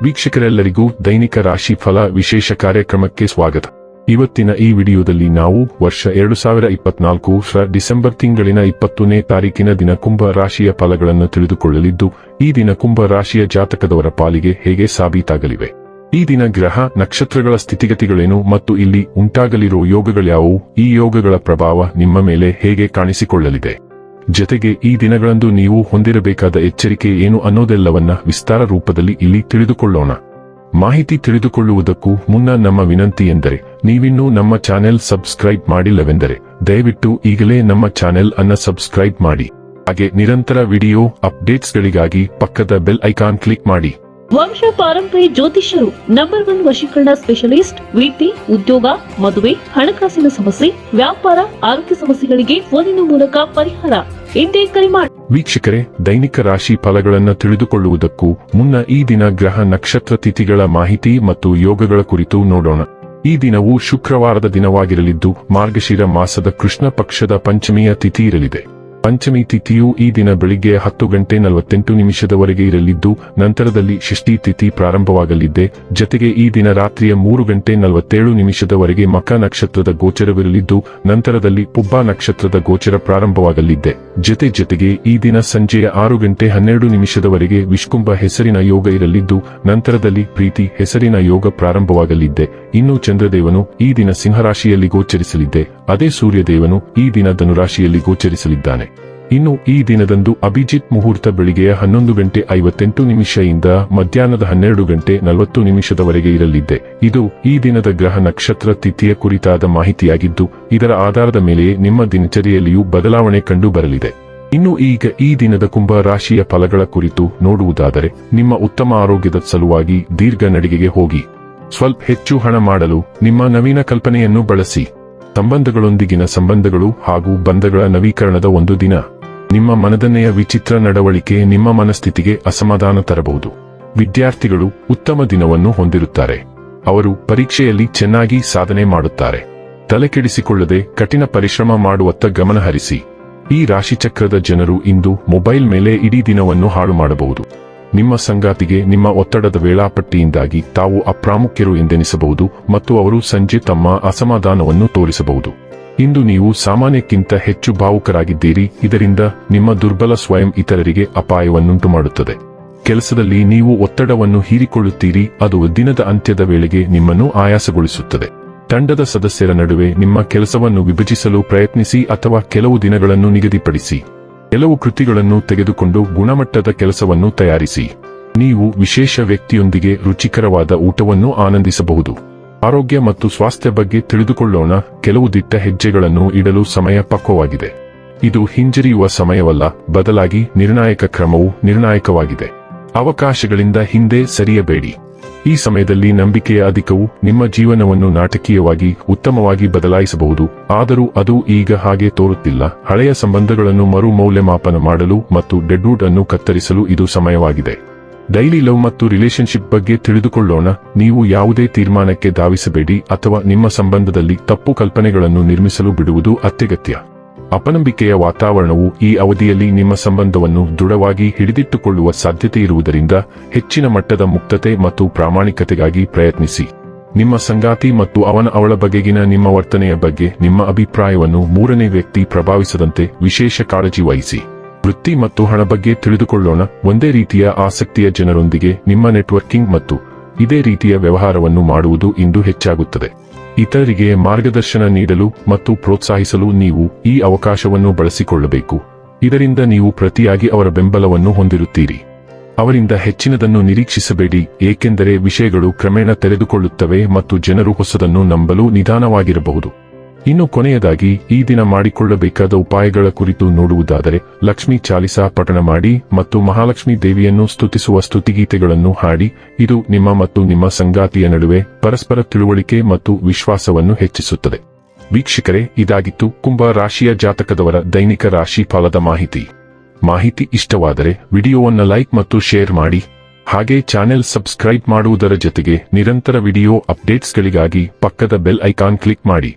ವೀಕ್ಷಕರೆಲ್ಲರಿಗೂ ದೈನಿಕ ರಾಶಿ ಫಲ ವಿಶೇಷ ಕಾರ್ಯಕ್ರಮಕ್ಕೆ ಸ್ವಾಗತ. ಇವತ್ತಿನ ಈ ವಿಡಿಯೋದಲ್ಲಿ ನಾವು ವರ್ಷ 2024 ಡಿಸೆಂಬರ್ ತಿಂಗಳಿನ 20ನೇ ತಾರೀಕಿನ ದಿನ ಕುಂಭ ರಾಶಿಯ ಫಲಗಳನ್ನು ತಿಳಿದುಕೊಳ್ಳಲಿದ್ದು, ಈ ದಿನ ಕುಂಭ ರಾಶಿಯ ಜಾತಕದವರ ಪಾಲಿಗೆ ಹೇಗೆ ಸಾಬೀತಾಗಲಿವೆ, ಈ ದಿನ ಗ್ರಹ ನಕ್ಷತ್ರಗಳ ಸ್ಥಿತಿಗತಿಗಳೇನು ಮತ್ತು ಇಲ್ಲಿ ಉಂಟಾಗಲಿರುವ ಯೋಗಗಳ್ಯಾವುವು, ಈ ಯೋಗಗಳ ಪ್ರಭಾವ ನಿಮ್ಮ ಮೇಲೆ ಹೇಗೆ ಕಾಣಿಸಿಕೊಳ್ಳಲಿದೆ, ಜೊತೆಗೆ ಈ ದಿನಗಳಂದು ನೀವು ಹೊಂದಿರಬೇಕಾದ ಎಚ್ಚರಿಕೆ ಏನು ಅನ್ನೋದೆಲ್ಲವನ್ನ ವಿಸ್ತಾರ ರೂಪದಲ್ಲಿ ಇಲ್ಲಿ ತಿಳಿದುಕೊಳ್ಳೋಣ. ಮಾಹಿತಿ ತಿಳಿದುಕೊಳ್ಳುವುದಕ್ಕೂ ಮುನ್ನ ನಮ್ಮ ವಿನಂತಿ ಎಂದರೆ, ನೀವಿನ್ನೂ ನಮ್ಮ ಚಾನೆಲ್ ಸಬ್ಸ್ಕ್ರೈಬ್ ಮಾಡಿಲ್ಲವೆಂದರೆ ದಯವಿಟ್ಟು ಈಗಲೇ ನಮ್ಮ ಚಾನೆಲ್ ಅನ್ನು ಸಬ್ಸ್ಕ್ರೈಬ್ ಮಾಡಿ. ಹಾಗೆ ನಿರಂತರ ವಿಡಿಯೋ ಅಪ್ಡೇಟ್ಸ್ಗಳಿಗಾಗಿ ಪಕ್ಕದ ಬೆಲ್ ಐಕಾನ್ ಕ್ಲಿಕ್ ಮಾಡಿ. ವಂಶ ಪಾರಂಪರ್ಯ ಜ್ಯೋತಿಷ್ಯರು ನಂಬರ್ 1 ವಶೀಕರಣ ಸ್ಪೆಷಲಿಸ್ಟ್. ವೃತ್ತಿ, ಉದ್ಯೋಗ, ಮದುವೆ, ಹಣಕಾಸಿನ ಸಮಸ್ಯೆ, ವ್ಯಾಪಾರ, ಆರೋಗ್ಯ ಸಮಸ್ಯೆಗಳಿಗೆ ಫೋನಿನ ಮೂಲಕ ಪರಿಹಾರ. ಇಂದೇ ಕರೆ ಮಾಡಿ. ವೀಕ್ಷಕರೇ, ದೈನಿಕ ರಾಶಿ ಫಲಗಳನ್ನು ತಿಳಿದುಕೊಳ್ಳುವುದಕ್ಕೂ ಮುನ್ನ ಈ ದಿನ ಗ್ರಹ ನಕ್ಷತ್ರ ತಿಥಿಗಳ ಮಾಹಿತಿ ಮತ್ತು ಯೋಗಗಳ ಕುರಿತು ನೋಡೋಣ. ಈ ದಿನವು ಶುಕ್ರವಾರದ ದಿನವಾಗಿರಲಿದ್ದು, ಮಾರ್ಗಶಿರ ಮಾಸದ ಕೃಷ್ಣ ಪಕ್ಷದ ಪಂಚಮಿಯ ತಿಥಿ ಇರಲಿದೆ. ಪಂಚಮಿ ತಿಥಿಯು ಈ ದಿನ ಬೆಳಿಗ್ಗೆ 10:48 ಇರಲಿದ್ದು, ನಂತರದಲ್ಲಿ ಷಷ್ಠಿ ತಿಥಿ ಪ್ರಾರಂಭವಾಗಲಿದೆ. ಜೊತೆಗೆ ಈ ದಿನ ರಾತ್ರಿಯ 3:47 ಮಖ ನಕ್ಷತ್ರದ ಗೋಚರವಿರಲಿದ್ದು, ನಂತರದಲ್ಲಿ ಪುಬ್ಬ ನಕ್ಷತ್ರದ ಗೋಚರ ಪ್ರಾರಂಭವಾಗಲಿದೆ. ಜೊತೆಗೆ ಈ ದಿನ ಸಂಜೆಯ 6:12 ವಿಷ್ಕುಂಭ ಹೆಸರಿನ ಯೋಗ ಇರಲಿದ್ದು, ನಂತರದಲ್ಲಿ ಪ್ರೀತಿ ಹೆಸರಿನ ಯೋಗ ಪ್ರಾರಂಭವಾಗಲಿದೆ. ಇನ್ನು ಚಂದ್ರದೇವನು ಈ ದಿನ ಸಿಂಹರಾಶಿಯಲ್ಲಿ ಗೋಚರಿಸಲಿದೆ. ಅದೇ ಸೂರ್ಯದೇವನು ಈ ದಿನ ಧನುರಾಶಿಯಲ್ಲಿ ಗೋಚರಿಸಲಿದ್ದಾನೆ. ಇನ್ನು ಈ ದಿನದಂದು ಅಭಿಜಿತ್ ಮುಹೂರ್ತ ಬೆಳಿಗ್ಗೆಯ 11:58 ಇಂದ ಮಧ್ಯಾಹ್ನದ 12:40 ಇರಲಿದೆ. ಇದು ಈ ದಿನದ ಗ್ರಹ ನಕ್ಷತ್ರ ತಿಥಿಯ ಕುರಿತಾದ ಮಾಹಿತಿಯಾಗಿದ್ದು, ಇದರ ಆಧಾರದ ಮೇಲೆಯೇ ನಿಮ್ಮ ದಿನಚರಿಯಲ್ಲಿಯೂ ಬದಲಾವಣೆ ಕಂಡು ಬರಲಿದೆ. ಇನ್ನು ಈಗ ಈ ದಿನದ ಕುಂಭ ರಾಶಿಯ ಫಲಗಳ ಕುರಿತು ನೋಡುವುದಾದರೆ, ನಿಮ್ಮ ಉತ್ತಮ ಆರೋಗ್ಯದ ಸಲುವಾಗಿ ದೀರ್ಘ ನಡಿಗೆಗೆ ಹೋಗಿ. ಸ್ವಲ್ಪ ಹೆಚ್ಚು ಹಣ ಮಾಡಲು ನಿಮ್ಮ ನವೀನ ಕಲ್ಪನೆಯನ್ನು ಬಳಸಿ. ಸಂಬಂಧಗಳೊಂದಿಗಿನ ಸಂಬಂಧಗಳು ಹಾಗೂ ಬಂಧಗಳ ನವೀಕರಣದ ಒಂದು ದಿನ. ನಿಮ್ಮ ಮನದನ್ನೆಯ ವಿಚಿತ್ರ ನಡವಳಿಕೆ ನಿಮ್ಮ ಮನಸ್ಥಿತಿಗೆ ಅಸಮಾಧಾನ ತರಬಹುದು. ವಿದ್ಯಾರ್ಥಿಗಳು ಉತ್ತಮ ದಿನವನ್ನು ಹೊಂದಿರುತ್ತಾರೆ. ಅವರು ಪರೀಕ್ಷೆಯಲ್ಲಿ ಚೆನ್ನಾಗಿ ಸಾಧನೆ ಮಾಡುತ್ತಾರೆ. ತಲೆಕೆಡಿಸಿಕೊಳ್ಳದೆ ಕಠಿಣ ಪರಿಶ್ರಮ ಮಾಡುವತ್ತ ಗಮನ ಹರಿಸಿ. ಈ ರಾಶಿಚಕ್ರದ ಜನರು ಇಂದು ಮೊಬೈಲ್ ಮೇಲೆ ಇಡೀ ದಿನವನ್ನು ಹಾಳು ಮಾಡಬಹುದು. ನಿಮ್ಮ ಸಂಗಾತಿಗೆ ನಿಮ್ಮ ಒತ್ತಡದ ವೇಳಾಪಟ್ಟಿಯಿಂದಾಗಿ ತಾವು ಅಪ್ರಾಮುಖ್ಯರು ಎಂದೆನಿಸಬಹುದು ಮತ್ತು ಅವರು ಸಂಜೆ ತಮ್ಮ ಅಸಮಾಧಾನವನ್ನು ತೋರಿಸಬಹುದು. ಇಂದು ನೀವು ಸಾಮಾನ್ಯಕ್ಕಿಂತ ಹೆಚ್ಚು ಭಾವುಕರಾಗಿದ್ದೀರಿ. ಇದರಿಂದ ನಿಮ್ಮ ದುರ್ಬಲ ಸ್ವಯಂ ಇತರರಿಗೆ ಅಪಾಯವನ್ನುಂಟು ಮಾಡುತ್ತದೆ. ಕೆಲಸದಲ್ಲಿ ನೀವು ಒತ್ತಡವನ್ನು ಹೀರಿಕೊಳ್ಳುತ್ತೀರಿ. ಅದು ದಿನದ ಅಂತ್ಯದ ವೇಳೆಗೆ ನಿಮ್ಮನ್ನು ಆಯಾಸಗೊಳಿಸುತ್ತದೆ. ತಂಡದ ಸದಸ್ಯರ ನಡುವೆ ನಿಮ್ಮ ಕೆಲಸವನ್ನು ವಿಭಜಿಸಲು ಪ್ರಯತ್ನಿಸಿ ಅಥವಾ ಕೆಲವು ದಿನಗಳನ್ನು ನಿಗದಿಪಡಿಸಿ. ಕೆಲವು ಕೃತಿಗಳನ್ನು ತೆಗೆದುಕೊಂಡು ಗುಣಮಟ್ಟದ ಕೆಲಸವನ್ನು ತಯಾರಿಸಿ. ನೀವು ವಿಶೇಷ ವ್ಯಕ್ತಿಯೊಂದಿಗೆ ರುಚಿಕರವಾದ ಊಟವನ್ನು ಆನಂದಿಸಬಹುದು. ಆರೋಗ್ಯ ಮತ್ತು ಸ್ವಾಸ್ಥ್ಯ ಬಗ್ಗೆ ತಿಳಿದುಕೊಳ್ಳೋಣ. ಕೆಲವು ದಿಟ್ಟ ಹೆಜ್ಜೆಗಳನ್ನು ಇಡಲು ಸಮಯ ಪಕ್ವವಾಗಿದೆ. ಇದು ಹಿಂಜರಿಯುವ ಸಮಯವಲ್ಲ, ಬದಲಾಗಿ ನಿರ್ಣಾಯಕ ಕ್ರಮವು ನಿರ್ಣಾಯಕವಾಗಿದೆ. ಅವಕಾಶಗಳಿಂದ ಹಿಂದೆ ಸರಿಯಬೇಡಿ. ಈ ಸಮಯದಲ್ಲಿ ನಂಬಿಕೆಯ ಅಧಿಕವು ನಿಮ್ಮ ಜೀವನವನ್ನು ನಾಟಕೀಯವಾಗಿ ಉತ್ತಮವಾಗಿ ಬದಲಾಯಿಸಬಹುದು. ಆದರೂ ಅದು ಈಗ ಹಾಗೆ ತೋರುತ್ತಿಲ್ಲ. ಹಳೆಯ ಸಂಬಂಧಗಳನ್ನು ಮರು ಮೌಲ್ಯಮಾಪನ ಮಾಡಲು ಮತ್ತು ಡೆಡ್ವುಡ್ ಅನ್ನು ಕತ್ತರಿಸಲು ಇದು ಸಮಯವಾಗಿದೆ. ಡೈಲಿ ಲವ್ ಮತ್ತು ರಿಲೇಶನ್ಶಿಪ್ ಬಗ್ಗೆ ತಿಳಿದುಕೊಳ್ಳೋಣ. ನೀವು ಯಾವುದೇ ತೀರ್ಮಾನಕ್ಕೆ ಧಾವಿಸಬೇಡಿ ಅಥವಾ ನಿಮ್ಮ ಸಂಬಂಧದಲ್ಲಿ ತಪ್ಪು ಕಲ್ಪನೆಗಳನ್ನು ನಿರ್ಮಿಸಲು ಬಿಡುವುದು ಅತ್ಯಗತ್ಯ. ಅಪನಂಬಿಕೆಯ ವಾತಾವರಣವು ಈ ಅವಧಿಯಲ್ಲಿ ನಿಮ್ಮ ಸಂಬಂಧವನ್ನು ದೃಢವಾಗಿ ಹಿಡಿದಿಟ್ಟುಕೊಳ್ಳುವ ಸಾಧ್ಯತೆ ಇರುವುದರಿಂದ ಹೆಚ್ಚಿನ ಮಟ್ಟದ ಮುಕ್ತತೆ ಮತ್ತು ಪ್ರಾಮಾಣಿಕತೆಗಾಗಿ ಪ್ರಯತ್ನಿಸಿ. ನಿಮ್ಮ ಸಂಗಾತಿ ಮತ್ತು ಅವಳ ಬಗೆಗಿನ ನಿಮ್ಮ ವರ್ತನೆಯ ಬಗ್ಗೆ ನಿಮ್ಮ ಅಭಿಪ್ರಾಯವನ್ನು ಮೂರನೇ ವ್ಯಕ್ತಿ ಪ್ರಭಾವಿಸದಂತೆ ವಿಶೇಷ ಕಾಳಜಿ ವಹಿಸಿ. ವೃತ್ತಿ ಮತ್ತು ಹಣ ಬಗ್ಗೆ ತಿಳಿದುಕೊಳ್ಳೋಣ. ಒಂದೇ ರೀತಿಯ ಆಸಕ್ತಿಯ ಜನರೊಂದಿಗೆ ನಿಮ್ಮ ನೆಟ್ವರ್ಕಿಂಗ್ ಮತ್ತು ಇದೇ ರೀತಿಯ ವ್ಯವಹಾರವನ್ನು ಮಾಡುವುದು ಇಂದು ಹೆಚ್ಚಾಗುತ್ತದೆ. ಇತರರಿಗೆ ಮಾರ್ಗದರ್ಶನ ನೀಡಲು ಮತ್ತು ಪ್ರೋತ್ಸಾಹಿಸಲು ನೀವು ಈ ಅವಕಾಶವನ್ನು ಬಳಸಿಕೊಳ್ಳಬೇಕು. ಇದರಿಂದ ನೀವು ಪ್ರತಿಯಾಗಿ ಅವರ ಬೆಂಬಲವನ್ನು ಹೊಂದಿರುತ್ತೀರಿ. ಅವರಿಂದ ಹೆಚ್ಚಿನದನ್ನು ನಿರೀಕ್ಷಿಸಬೇಡಿ, ಏಕೆಂದರೆ ವಿಷಯಗಳು ಕ್ರಮೇಣ ತೆರೆದುಕೊಳ್ಳುತ್ತವೆ ಮತ್ತು ಜನರು ಹೊಸದನ್ನು ನಂಬಲು ನಿಧಾನವಾಗಿರಬಹುದು. ಇನ್ನು ಕೊನೆಯದಾಗಿ ಈ ದಿನ ಮಾಡಿಕೊಳ್ಳಬೇಕಾದ ಉಪಾಯಗಳ ಕುರಿತು ನೋಡುವುದಾದರೆ, ಲಕ್ಷ್ಮೀ ಚಾಲಿಸಾ ಪಠಣ ಮಾಡಿ ಮತ್ತು ಮಹಾಲಕ್ಷ್ಮೀ ದೇವಿಯನ್ನು ಸ್ತುತಿಸುವ ಸ್ತುತಿಗೀತೆಗಳನ್ನು ಹಾಡಿ. ಇದು ನಿಮ್ಮ ಮತ್ತು ನಿಮ್ಮ ಸಂಗಾತಿಯ ನಡುವೆ ಪರಸ್ಪರ ತಿಳುವಳಿಕೆ ಮತ್ತು ವಿಶ್ವಾಸವನ್ನು ಹೆಚ್ಚಿಸುತ್ತದೆ. ವೀಕ್ಷಕರೇ, ಇದಾಗಿತ್ತು ಕುಂಭ ರಾಶಿಯ ಜಾತಕದವರ ದೈನಿಕ ರಾಶಿ ಫಲದ ಮಾಹಿತಿ ಇಷ್ಟವಾದರೆ ವಿಡಿಯೋವನ್ನು ಲೈಕ್ ಮತ್ತು ಶೇರ್ ಮಾಡಿ. ಹಾಗೆ ಚಾನೆಲ್ ಸಬ್ಸ್ಕ್ರೈಬ್ ಮಾಡುವುದರ ಜೊತೆಗೆ ನಿರಂತರ ವಿಡಿಯೋ ಅಪ್ಡೇಟ್ಸ್ಗಳಿಗಾಗಿ ಪಕ್ಕದ ಬೆಲ್ ಐಕಾನ್ ಕ್ಲಿಕ್ ಮಾಡಿ.